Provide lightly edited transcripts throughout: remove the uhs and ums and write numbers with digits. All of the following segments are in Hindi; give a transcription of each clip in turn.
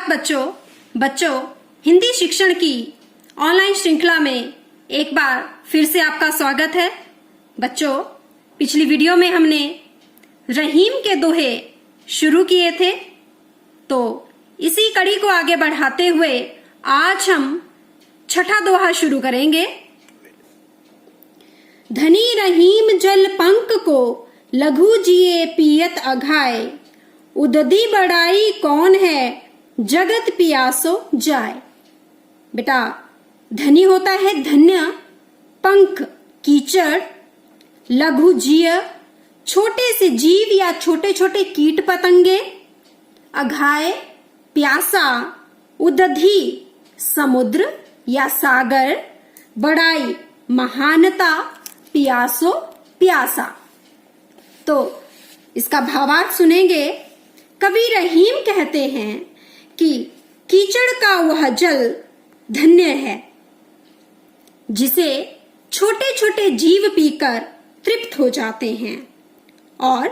बच्चों हिंदी शिक्षण की ऑनलाइन श्रृंखला में एक बार फिर से आपका स्वागत है। बच्चों, पिछली वीडियो में हमने रहीम के दोहे शुरू किए थे, तो इसी कड़ी को आगे बढ़ाते हुए आज हम छठा दोहा शुरू करेंगे। धनी रहीम जल पंक को लघु जिए पियत अघाए, उददी बड़ाई कौन है जगत पियासो जाए। बेटा, धनी होता है धन्य, पंख कीचड़, लघु जीय छोटे से जीव या छोटे छोटे कीट पतंगे, अघाए प्यासा, उदधि समुद्र या सागर, बड़ाई महानता, पियासो प्यासा। तो इसका भावार्थ सुनेंगे। कवि रहीम कहते हैं कि कीचड़ का वह जल धन्य है जिसे छोटे छोटे जीव पीकर तृप्त हो जाते हैं, और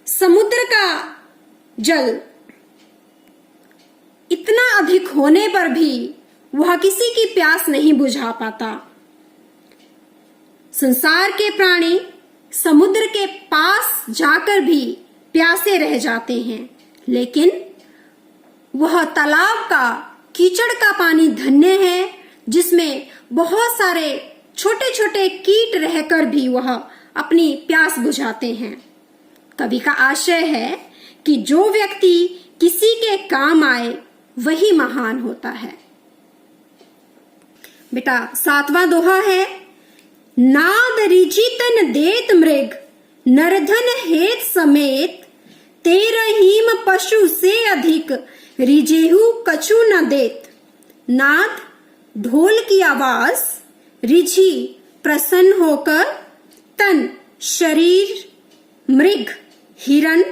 समुद्र का जल इतना अधिक होने पर भी वह किसी की प्यास नहीं बुझा पाता। संसार के प्राणी समुद्र के पास जाकर भी प्यासे रह जाते हैं, लेकिन वह तालाब का कीचड़ का पानी धन्य है जिसमें बहुत सारे छोटे छोटे कीट रहकर भी वह अपनी प्यास बुझाते हैं। कवि का आशय है कि जो व्यक्ति किसी के काम आए वही महान होता है। बेटा, सातवां दोहा है। नाद रिझि तन देत मृग, नरधन हेत समेत, तेरहीम पशु से अधिक, रिजेहु कछु न देत। नाद ढोल की आवाज, रिझि प्रसन्न होकर, तन शरीर, मृग हिरण,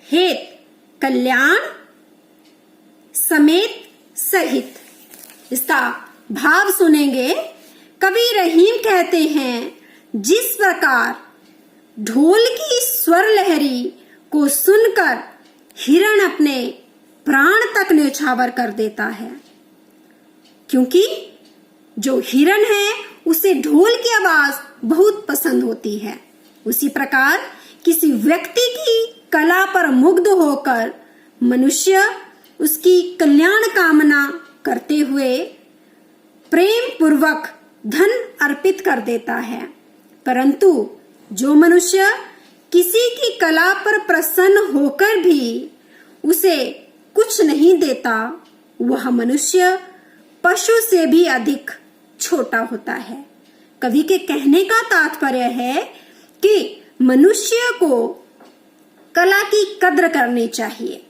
हेत कल्याण, समेत सहित। इसका भाव सुनेंगे। कवि रहीम कहते हैं, जिस प्रकार ढोल की स्वर लहरी को सुनकर हिरण अपने प्राण तक न्यौछावर कर देता है, क्योंकि जो हिरण है उसे ढोल की आवाज बहुत पसंद होती है, उसी प्रकार किसी व्यक्ति की कला पर मुग्ध होकर मनुष्य उसकी कल्याण कामना करते हुए प्रेम पूर्वक धन अर्पित कर देता है। परंतु जो मनुष्य किसी की कला पर प्रसन्न होकर भी उसे कुछ नहीं देता, वह मनुष्य पशु से भी अधिक छोटा होता है। कवि के कहने का तात्पर्य है कि मनुष्य को कला की कद्र करनी चाहिए।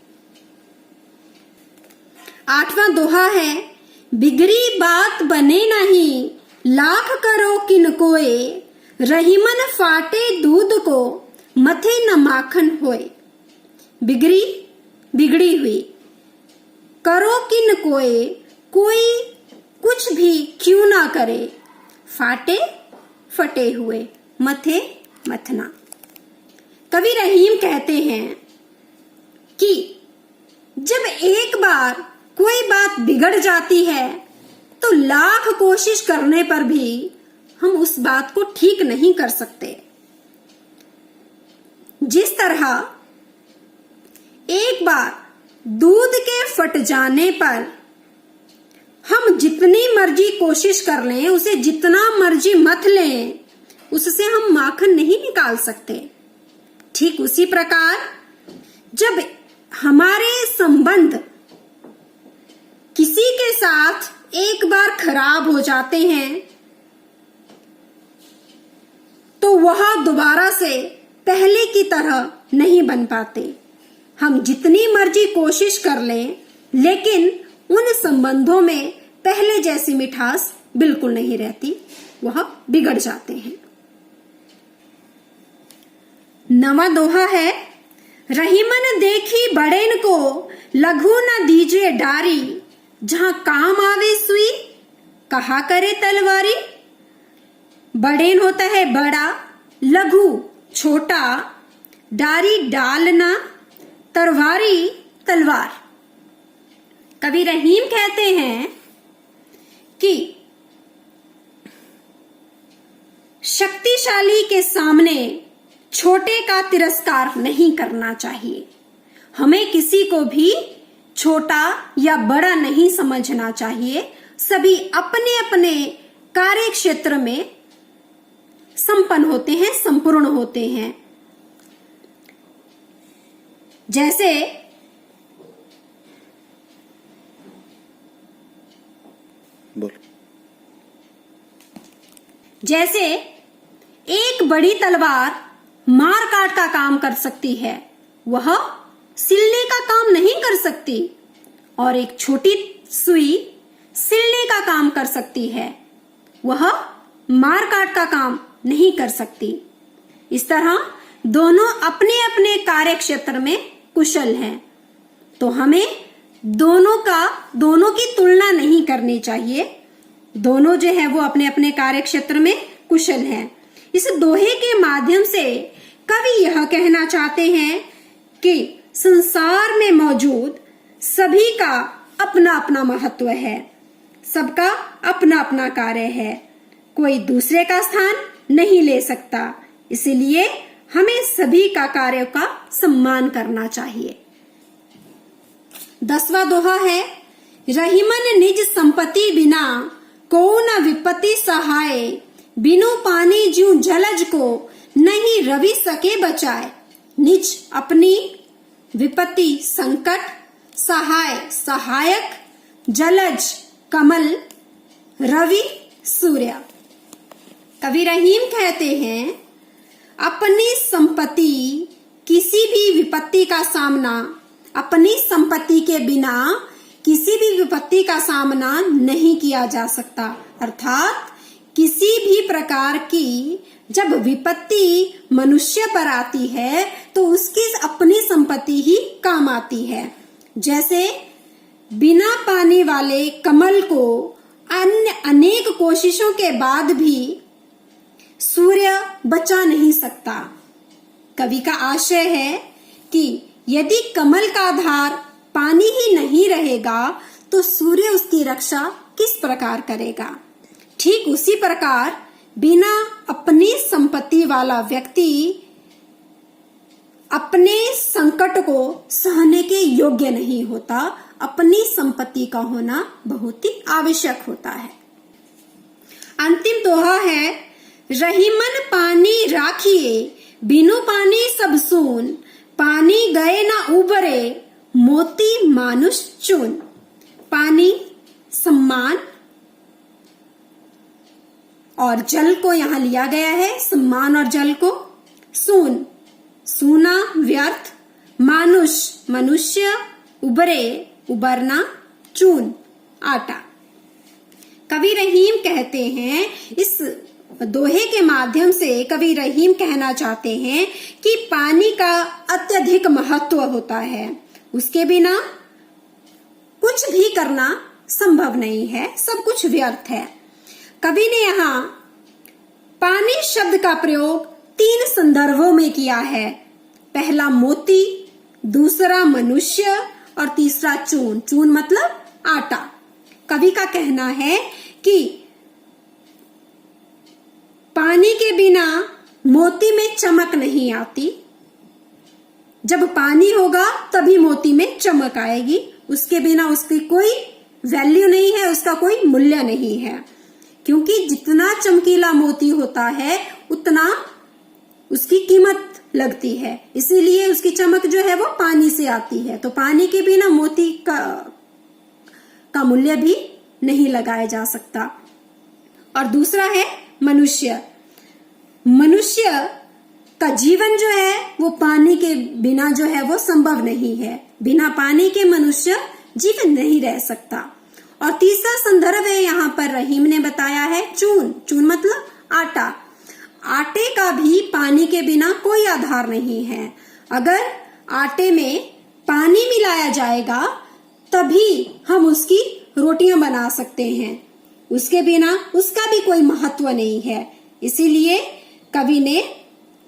आठवां दोहा है। बिगड़ी बात बने नहीं, लाख करो किन कोय, रहीमन फाटे दूध को, मथे न माखन होए। बिगड़ी हुई, करो किन कोय, कोई कुछ भी क्यों ना करे, फाटे फटे हुए, मथे मथना। कवि रहीम कहते हैं कि जब एक बार कोई बात बिगड़ जाती है तो लाख कोशिश करने पर भी हम उस बात को ठीक नहीं कर सकते। जिस तरह एक बार दूध के फट जाने पर हम जितनी मर्जी कोशिश कर लें, उसे जितना मर्जी मथ लें, उससे हम माखन नहीं निकाल सकते। ठीक उसी प्रकार जब हमारे संबंध किसी के साथ एक बार खराब हो जाते हैं तो वह दोबारा से पहले की तरह नहीं बन पाते। हम जितनी मर्जी कोशिश कर लें, लेकिन उन संबंधों में पहले जैसी मिठास बिल्कुल नहीं रहती, वह बिगड़ जाते हैं। नवा दोहा है। रहीमन देखी बड़ेन को, लघु न दीजिए डारी, जहां काम आवे सुई, कहा करे तलवारी। बड़ेन होता है बड़ा, लघु छोटा, डारी डालना, तरवारी तलवार। कवि रहीम कहते हैं कि शक्तिशाली के सामने छोटे का तिरस्कार नहीं करना चाहिए। हमें किसी को भी छोटा या बड़ा नहीं समझना चाहिए। सभी अपने अपने कार्य क्षेत्र में संपन्न होते हैं, संपूर्ण होते हैं। जैसे जैसे एक बड़ी तलवार मार काट का काम कर सकती है, वह सिलने का काम नहीं कर सकती, और एक छोटी सुई सिलने का काम कर सकती है, वह मार काट का काम नहीं कर सकती। इस तरह दोनों अपने अपने कार्य क्षेत्र में कुशल हैं, तो हमें दोनों की तुलना नहीं करनी चाहिए। दोनों जो है वो अपने अपने कार्य क्षेत्र में कुशल हैं। इस दोहे के माध्यम से कवि यह कहना चाहते हैं कि संसार में मौजूद सभी का अपना अपना महत्व है, सबका अपना अपना कार्य है, कोई दूसरे का स्थान नहीं ले सकता। इसलिए हमें सभी का कार्यों का सम्मान करना चाहिए। 10वां दोहा है, रहीमन निज संपत्ति बिना को न विपत्ति सहाय, बिनु पानी ज्यों जलज को नहीं रवि सके बचाए। निज अपनी, विपत्ति संकट, सहाय सहायक, जलज कमल, रवि सूर्य। कवि रहीम कहते हैं अपनी संपत्ति, किसी भी विपत्ति का सामना, अपनी संपत्ति के बिना किसी भी विपत्ति का सामना नहीं किया जा सकता। अर्थात किसी भी प्रकार की जब विपत्ति मनुष्य पर आती है तो उसकी अपनी संपत्ति ही काम आती है। जैसे बिना पानी वाले कमल को अन्य अनेक कोशिशों के बाद भी सूर्य बचा नहीं सकता। कवि का आशय है कि यदि कमल का आधार पानी ही नहीं रहेगा तो सूर्य उसकी रक्षा किस प्रकार करेगा। ठीक उसी प्रकार बिना अपनी संपत्ति वाला व्यक्ति अपने संकट को सहने के योग्य नहीं होता। अपनी संपत्ति का होना बहुत ही आवश्यक होता है। अंतिम दोहा है, रहीमन पानी राखिए बिनु पानी सब सून, पानी गए ना उबरे मोती मानुष चून। पानी सम्मान और जल को यहाँ लिया गया है, सम्मान और जल को। सून सूना व्यर्थ, मानुष मनुष्य, उबरे उबरना, चून आटा। कवि रहीम कहते हैं, इस दोहे के माध्यम से कवि रहीम कहना चाहते हैं कि पानी का अत्यधिक महत्व होता है, उसके बिना कुछ भी करना संभव नहीं है, सब कुछ व्यर्थ है। कवि ने यहाँ पानी शब्द का प्रयोग 3 संदर्भों में किया है। पहला मोती, दूसरा मनुष्य और तीसरा चून। चून मतलब आटा। कवि का कहना है कि पानी के बिना मोती में चमक नहीं आती, जब पानी होगा तभी मोती में चमक आएगी, उसके बिना उसकी कोई वैल्यू नहीं है, उसका कोई मूल्य नहीं है। क्योंकि जितना चमकीला मोती होता है उतना उसकी कीमत लगती है, इसीलिए उसकी चमक जो है वो पानी से आती है। तो पानी के बिना मोती का मूल्य भी नहीं लगाया जा सकता। और दूसरा है मनुष्य। मनुष्य का जीवन जो है वो पानी के बिना जो है वो संभव नहीं है। बिना पानी के मनुष्य जीवन नहीं रह सकता। और तीसरा संदर्भ है यहाँ पर रहीम ने बताया है चून। चून मतलब आटा। आटे का भी पानी के बिना कोई आधार नहीं है। अगर आटे में पानी मिलाया जाएगा तभी हम उसकी रोटियां बना सकते हैं, उसके बिना उसका भी कोई महत्व नहीं है। इसीलिए कवि ने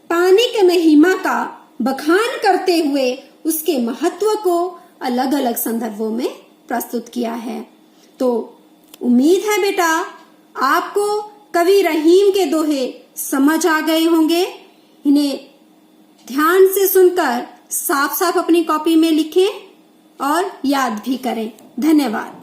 पानी के महिमा का बखान करते हुए उसके महत्व को अलग अलग संदर्भों में प्रस्तुत किया है। तो उम्मीद है बेटा आपको कवि रहीम के दोहे समझ आ गए होंगे। इन्हें ध्यान से सुनकर साफ साफ अपनी कॉपी में लिखें और याद भी करें। धन्यवाद।